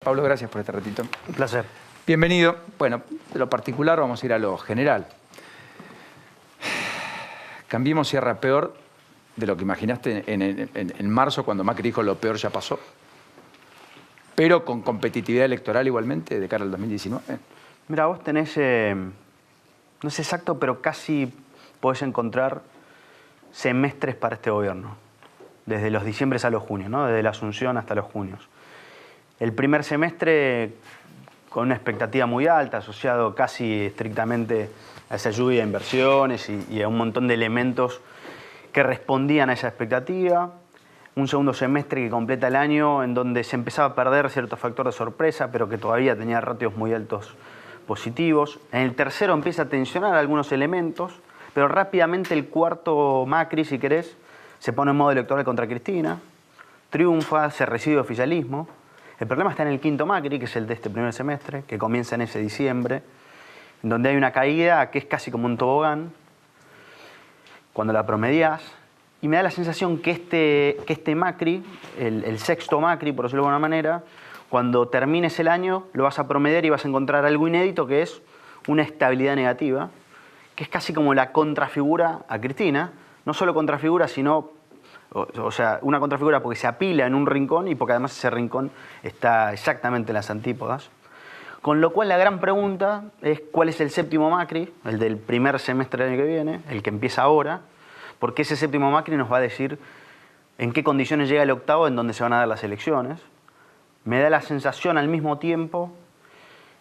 Pablo, gracias por este ratito. Un placer. Bienvenido. Bueno, de lo particular vamos a ir a lo general. Cambiemos cierra peor de lo que imaginaste en marzo, cuando Macri dijo lo peor ya pasó, pero con competitividad electoral igualmente de cara al 2019. Mira, vos tenés, no es exacto, pero casi podés encontrar semestres para este gobierno, desde los diciembres a los junios, ¿no? Desde la Asunción hasta los junios. El primer semestre con una expectativa muy alta, asociado casi estrictamente a esa lluvia de inversiones y a un montón de elementos que respondían a esa expectativa. Un segundo semestre que completa el año en donde se empezaba a perder cierto factor de sorpresa, pero que todavía tenía ratios muy altos positivos. En el tercero empieza a tensionar algunos elementos, pero rápidamente el cuarto Macri, si querés, se pone en modo electoral contra Cristina, triunfa, se recibe oficialismo. El problema está en el quinto Macri, que es el de este primer semestre, que comienza en ese diciembre, en donde hay una caída que es casi como un tobogán, cuando la promediás. Y me da la sensación que este Macri, el sexto Macri, por decirlo de alguna manera, cuando termines el año lo vas a promediar y vas a encontrar algo inédito, que es una estabilidad negativa, que es casi como la contrafigura a Cristina. No solo contrafigura, sino... O sea, una contrafigura porque se apila en un rincón y porque además ese rincón está exactamente en las antípodas. Con lo cual la gran pregunta es cuál es el séptimo Macri, el del primer semestre del año que viene, el que empieza ahora, porque ese séptimo Macri nos va a decir en qué condiciones llega el octavo en donde se van a dar las elecciones. Me da la sensación al mismo tiempo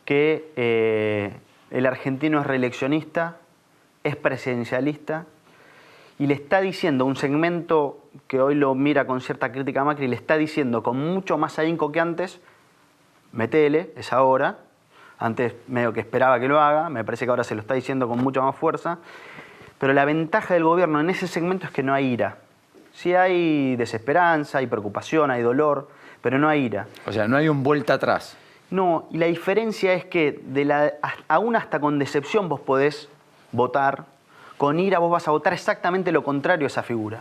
que el argentino es reeleccionista, es presidencialista, y le está diciendo un segmento que hoy lo mira con cierta crítica a Macri, le está diciendo con mucho más ahínco que antes, metele, es ahora. Antes medio que esperaba que lo haga, me parece que ahora se lo está diciendo con mucha más fuerza. Pero la ventaja del gobierno en ese segmento es que no hay ira. Sí hay desesperanza, hay preocupación, hay dolor, pero no hay ira. O sea, no hay un vuelta atrás. No, y la diferencia es que aún hasta con decepción vos podés votar. Con ira vos vas a votar exactamente lo contrario a esa figura.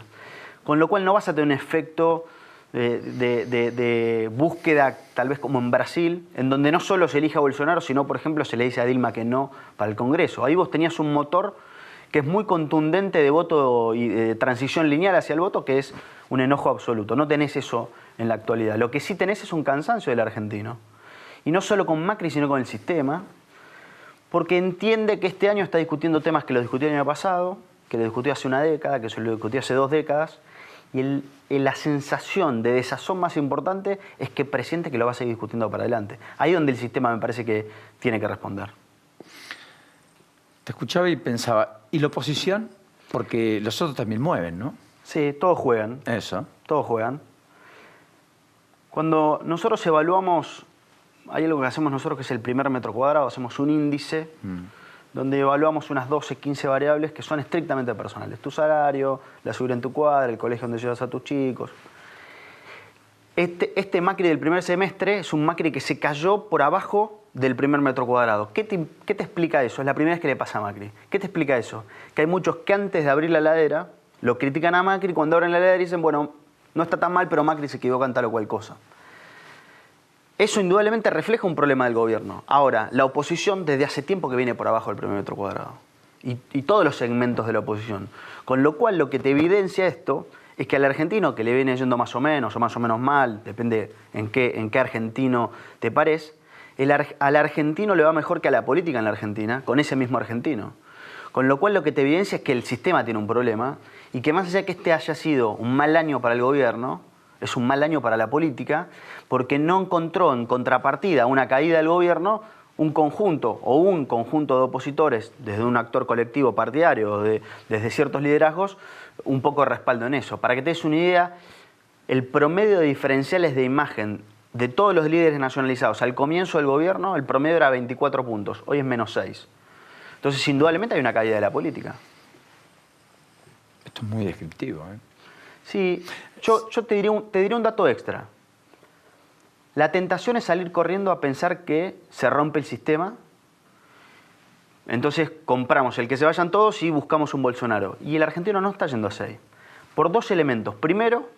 Con lo cual no vas a tener un efecto de búsqueda, tal vez como en Brasil, en donde no solo se elige a Bolsonaro, sino, por ejemplo, se le dice a Dilma que no para el Congreso. Ahí vos tenías un motor que es muy contundente de voto y de transición lineal hacia el voto, que es un enojo absoluto. No tenés eso en la actualidad. Lo que sí tenés es un cansancio del argentino. Y no solo con Macri, sino con el sistema, porque entiende que este año está discutiendo temas que lo discutió el año pasado, que lo discutió hace una década, que se lo discutió hace 2 décadas, y la sensación de desazón más importante es que presiente que lo va a seguir discutiendo para adelante. Ahí es donde el sistema me parece que tiene que responder. Te escuchaba y pensaba, ¿y la oposición? Porque los otros también mueven, ¿no? Sí, todos juegan. Eso. Todos juegan. Cuando nosotros evaluamos... Hay algo que hacemos nosotros que es el primer metro cuadrado, hacemos un índice donde evaluamos unas 12, 15 variables que son estrictamente personales. Tu salario, la seguridad en tu cuadra, el colegio donde llevas a tus chicos. Este Macri del primer semestre es un Macri que se cayó por abajo del primer metro cuadrado. ¿Qué te explica eso? Es la primera vez que le pasa a Macri. ¿Qué te explica eso? Que hay muchos que antes de abrir la heladera lo critican a Macri, cuando abren la heladera dicen, bueno, no está tan mal, pero Macri se equivocó en tal o cual cosa. Eso indudablemente refleja un problema del gobierno. Ahora, la oposición desde hace tiempo que viene por abajo del primer metro cuadrado. Y todos los segmentos de la oposición. Con lo cual, lo que te evidencia esto es que al argentino, que le viene yendo más o menos mal, depende en qué argentino te pares, al argentino le va mejor que a la política en la Argentina, con ese mismo argentino. Con lo cual, lo que te evidencia es que el sistema tiene un problema y que más allá de que este haya sido un mal año para el gobierno, es un mal año para la política, porque no encontró en contrapartida a una caída del gobierno un conjunto de opositores, desde un actor colectivo partidario, desde ciertos liderazgos, un poco de respaldo en eso. Para que te des una idea, el promedio de diferenciales de imagen de todos los líderes nacionalizados al comienzo del gobierno, el promedio era 24 puntos, hoy es menos 6. Entonces, indudablemente hay una caída de la política. Esto es muy descriptivo, ¿eh? Sí, yo te diría un dato extra. La tentación es salir corriendo a pensar que se rompe el sistema. Entonces compramos el que se vayan todos y buscamos un Bolsonaro. Y el argentino no está yendo así. Por 2 elementos. Primero,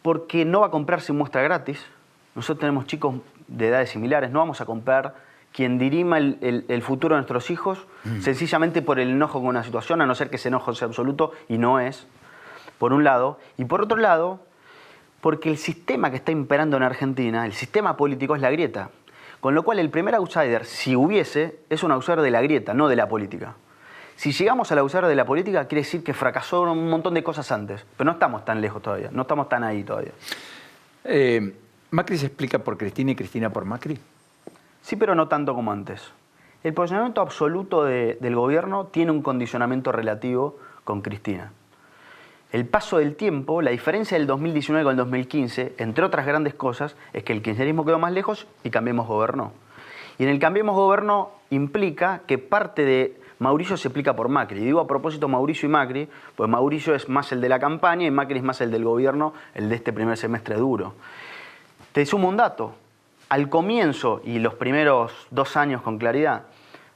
porque no va a comprar sin muestra gratis. nosotros tenemos chicos de edades similares, no vamos a comprar quien dirima el futuro de nuestros hijos sencillamente por el enojo con una situación, a no ser que ese enojo sea absoluto, y no es, por un lado. Y por otro lado, porque el sistema que está imperando en Argentina, el sistema político, es la grieta. Con lo cual el primer outsider, si hubiese, es un outsider de la grieta, no de la política. Si llegamos al outsider de la política, quiere decir que fracasó un montón de cosas antes. Pero no estamos tan lejos todavía, no estamos tan ahí todavía. ¿Macri se explica por Cristina y Cristina por Macri? Sí, pero no tanto como antes. El posicionamiento absoluto del gobierno tiene un condicionamiento relativo con Cristina. El paso del tiempo, la diferencia del 2019 con el 2015, entre otras grandes cosas, es que el kirchnerismo quedó más lejos y Cambiemos gobernó. Y en el Cambiemos gobernó implica que parte de Mauricio se explica por Macri. Y digo a propósito Mauricio y Macri, pues Mauricio es más el de la campaña y Macri es más el del gobierno, el de este primer semestre duro. Te sumo un dato. Al comienzo y los primeros 2 años con claridad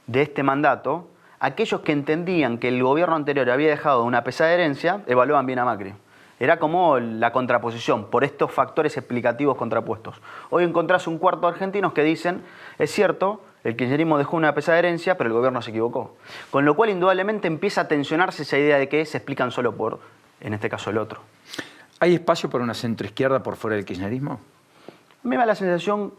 de este mandato, aquellos que entendían que el gobierno anterior había dejado una pesada herencia, evaluaban bien a Macri. Era como la contraposición, por estos factores explicativos contrapuestos. Hoy encontrás un cuarto de argentinos que dicen, es cierto, el kirchnerismo dejó una pesada herencia, pero el gobierno se equivocó. Con lo cual, indudablemente, empieza a tensionarse esa idea de que se explican solo por, en este caso, el otro. ¿Hay espacio para una centroizquierda por fuera del kirchnerismo? A mí me da la sensación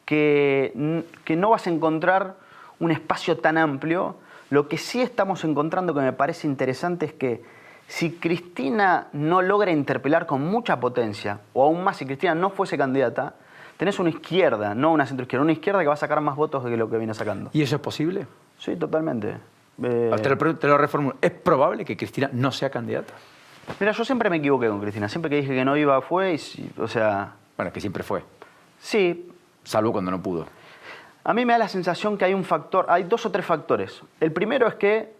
que no vas a encontrar un espacio tan amplio. Lo que sí estamos encontrando que me parece interesante es que si Cristina no logra interpelar con mucha potencia, o aún más si Cristina no fuese candidata, tenés una izquierda, no una centroizquierda, una izquierda que va a sacar más votos de lo que viene sacando. ¿Y eso es posible? Sí, totalmente. Te lo reformulo. ¿Es probable que Cristina no sea candidata? Mira, yo siempre me equivoqué con Cristina. Siempre que dije que no iba, fue. O sea... Bueno, que siempre fue. Sí. Salvo cuando no pudo. A mí me da la sensación que hay un factor, hay 2 o 3 factores. El primero es que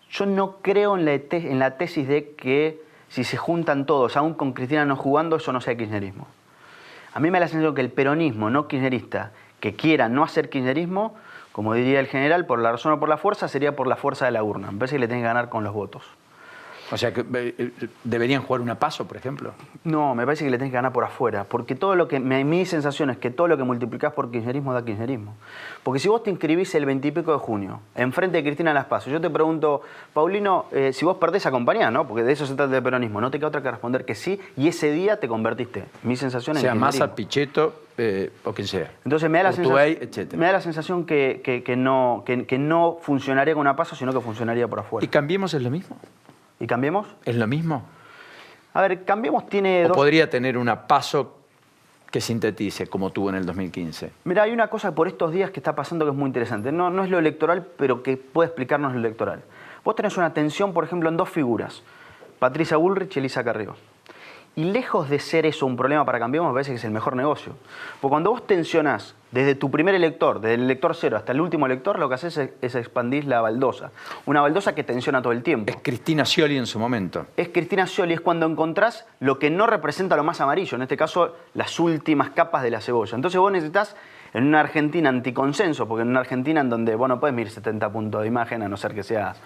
yo no creo en la tesis de que si se juntan todos, aún con Cristina no jugando, eso no sea kirchnerismo. A mí me da la sensación que el peronismo no kirchnerista que quiera no hacer kirchnerismo, como diría el general, por la razón o por la fuerza, sería por la fuerza de la urna. Me parece que le tiene que ganar con los votos. O sea, que ¿deberían jugar una paso, por ejemplo? No, me parece que le tenés que ganar por afuera. Porque todo lo que... Mi sensación es que todo lo que multiplicás por kirchnerismo da kirchnerismo. Porque si vos te inscribís el 20 y pico de junio, enfrente de Cristina en las PASO, yo te pregunto, Paulino, si vos perdés, acompañá, ¿no? Porque de eso se trata el peronismo. No te queda otra que responder que sí, y ese día te convertiste. Mi sensación es sea Massa, Pichetto o quien sea. Entonces me da la sensación etcétera. que no funcionaría con una PASO, sino que funcionaría por afuera. ¿Y Cambiemos es lo mismo? ¿Y Cambiemos? ¿Es lo mismo? A ver, Cambiemos tiene ¿O podría tener una paso que sintetice, como tuvo en el 2015? Mira, hay una cosa por estos días que está pasando que es muy interesante. No es lo electoral, pero que puede explicarnos lo electoral. Vos tenés una tensión, por ejemplo, en 2 figuras. Patricia Bullrich y Elisa Carrió. Y lejos de ser eso un problema para Cambiemos, me parece que es el mejor negocio. Porque cuando vos tensionás desde tu primer elector, desde el elector 0 hasta el último elector, lo que haces es expandir la baldosa. Una baldosa que tensiona todo el tiempo. Es Cristina Scioli en su momento. Es Cristina Scioli, es cuando encontrás lo que no representa lo más amarillo, en este caso las últimas capas de la cebolla. Entonces vos necesitas, en una Argentina anticonsenso, porque en una Argentina en donde vos no puedes medir 70 puntos de imagen, a no ser que seas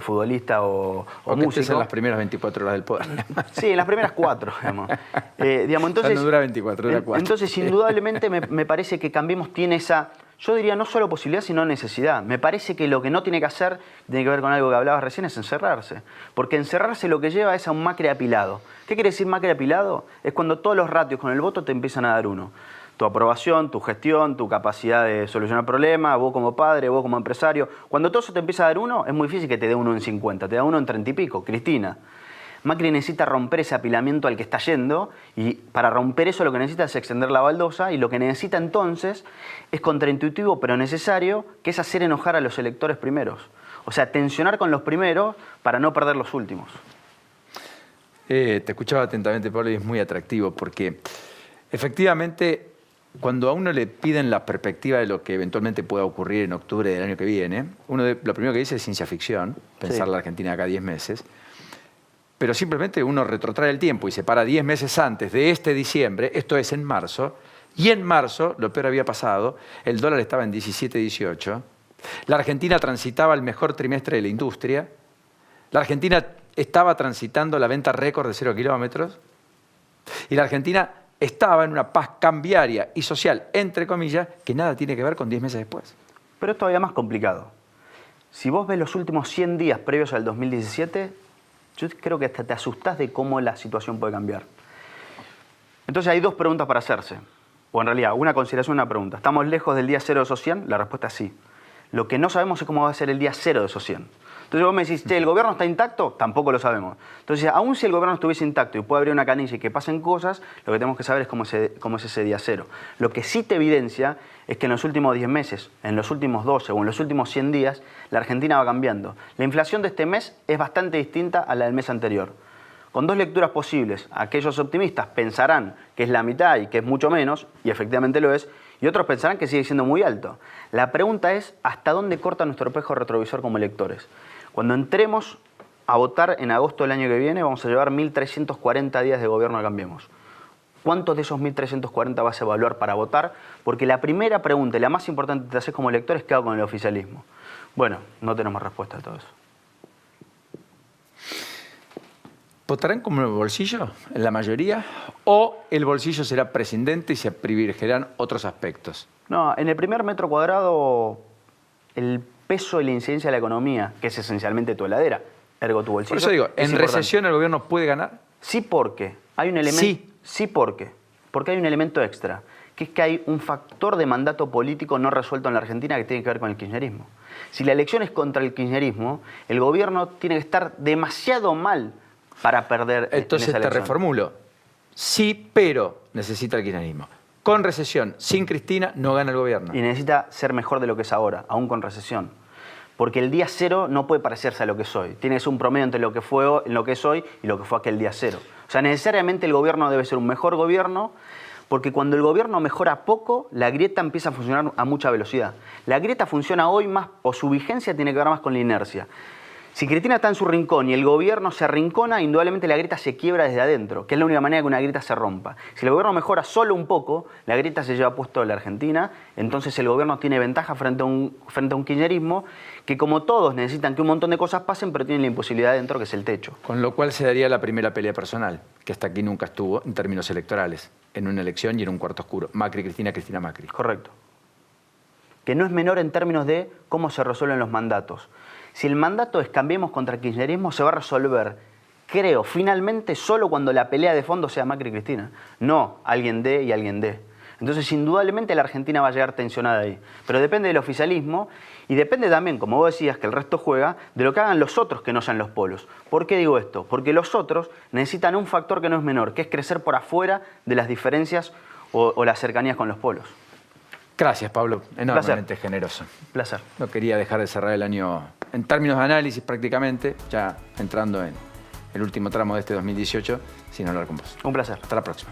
futbolista o que músico. estés en las primeras 24 horas del poder. Sí, en las primeras 4, digamos. Entonces, no dura 24, dura 4. Entonces, indudablemente, me parece que Cambiemos tiene esa, yo diría, no solo posibilidad, sino necesidad. Me parece que lo que no tiene que hacer, tiene que ver con algo que hablabas recién, es encerrarse. Porque encerrarse lo que lleva es a un Macri apilado. ¿Qué quiere decir Macri apilado? Es cuando todos los ratios con el voto te empiezan a dar uno. Tu aprobación, tu gestión, tu capacidad de solucionar problemas, vos como padre, vos como empresario. Cuando todo eso te empieza a dar uno, es muy difícil que te dé uno en 50, te da uno en 30 y pico. Cristina. Macri necesita romper ese apilamiento al que está yendo, y para romper eso lo que necesita es extender la baldosa, y lo que necesita entonces es contraintuitivo pero necesario, que es hacer enojar a los electores primeros. O sea, tensionar con los primeros para no perder los últimos. Te escuchaba atentamente, Pablo, y es muy atractivo porque efectivamente cuando a uno le piden la perspectiva de lo que eventualmente pueda ocurrir en octubre del año que viene, lo primero que dice es ciencia ficción, pensar la Argentina de acá a 10 meses, pero simplemente uno retrotrae el tiempo y se para 10 meses antes de este diciembre, esto es en marzo, y en marzo, lo peor había pasado, el dólar estaba en 17, 18, la Argentina transitaba el mejor trimestre de la industria, la Argentina estaba transitando la venta récord de 0 kilómetros, y la Argentina estaba en una paz cambiaria y social, entre comillas, que nada tiene que ver con 10 meses después. Pero es todavía más complicado. Si vos ves los últimos 100 días previos al 2017, yo creo que hasta te asustás de cómo la situación puede cambiar. Entonces hay dos preguntas para hacerse. O en realidad, una consideración y una pregunta. ¿Estamos lejos del día cero de esos 100? La respuesta es sí. Lo que no sabemos es cómo va a ser el día cero de esos 100. Entonces vos me decís, che, ¿el gobierno está intacto? Tampoco lo sabemos. Entonces, aun si el gobierno estuviese intacto y puede abrir una canilla y que pasen cosas, lo que tenemos que saber es cómo es ese día cero. Lo que sí te evidencia es que en los últimos 10 meses, en los últimos 12 o en los últimos 100 días, la Argentina va cambiando. La inflación de este mes es bastante distinta a la del mes anterior. Con dos lecturas posibles, aquellos optimistas pensarán que es la mitad y que es mucho menos, y efectivamente lo es, y otros pensarán que sigue siendo muy alto. La pregunta es, ¿hasta dónde corta nuestro espejo retrovisor como electores? Cuando entremos a votar en agosto del año que viene, vamos a llevar 1.340 días de gobierno de Cambiemos. ¿Cuántos de esos 1.340 vas a evaluar para votar? Porque la primera pregunta y la más importante que te haces como elector es ¿qué hago con el oficialismo? Bueno, no tenemos respuesta a todo eso. ¿Votarán como el bolsillo, en la mayoría? ¿O el bolsillo será prescindente y se privilegiarán otros aspectos? No, en el primer metro cuadrado, el peso y la incidencia de la economía, que es esencialmente tu heladera, ergo tu bolsillo. Por eso digo, ¿en importante. recesión el gobierno puede ganar? Sí, porque hay un elemento. Sí, porque hay un elemento extra, que es que hay un factor de mandato político no resuelto en la Argentina que tiene que ver con el kirchnerismo. Si la elección es contra el kirchnerismo, el gobierno tiene que estar demasiado mal para perder. Entonces en esa te elección. reformulo. Sí, pero necesita el kirchnerismo. Con recesión, sin Cristina, no gana el gobierno. Y necesita ser mejor de lo que es ahora, aún con recesión. Porque el día cero no puede parecerse a lo que soy. Tienes un promedio entre lo que es hoy y lo que fue aquel día cero. O sea, necesariamente el gobierno debe ser un mejor gobierno, porque cuando el gobierno mejora poco, la grieta empieza a funcionar a mucha velocidad. La grieta funciona hoy más, o su vigencia tiene que ver más con la inercia. Si Cristina está en su rincón y el gobierno se arrincona, indudablemente la grieta se quiebra desde adentro, que es la única manera que una grieta se rompa. Si el gobierno mejora solo un poco, la grieta se lleva puesto a la Argentina, entonces el gobierno tiene ventaja frente a un kirchnerismo que, como todos, necesitan que un montón de cosas pasen, pero tienen la imposibilidad adentro, que es el techo. Con lo cual se daría la primera pelea personal, que hasta aquí nunca estuvo en términos electorales, en una elección y en un cuarto oscuro. Macri-Cristina, Cristina-Macri. Correcto. Que no es menor en términos de cómo se resuelven los mandatos. Si el mandato es cambiemos contra el kirchnerismo, se va a resolver, creo, finalmente solo cuando la pelea de fondo sea Macri y Cristina. No alguien D y alguien D. Entonces, indudablemente la Argentina va a llegar tensionada ahí. Pero depende del oficialismo y depende también, como vos decías, que el resto juega, de lo que hagan los otros que no sean los polos. ¿Por qué digo esto? Porque los otros necesitan un factor que no es menor, que es crecer por afuera de las diferencias o las cercanías con los polos. Gracias, Pablo. Enormemente generoso. Placer. No quería dejar de cerrar el año en términos de análisis prácticamente, ya entrando en el último tramo de este 2018, sin hablar con vos. Un placer. Hasta la próxima.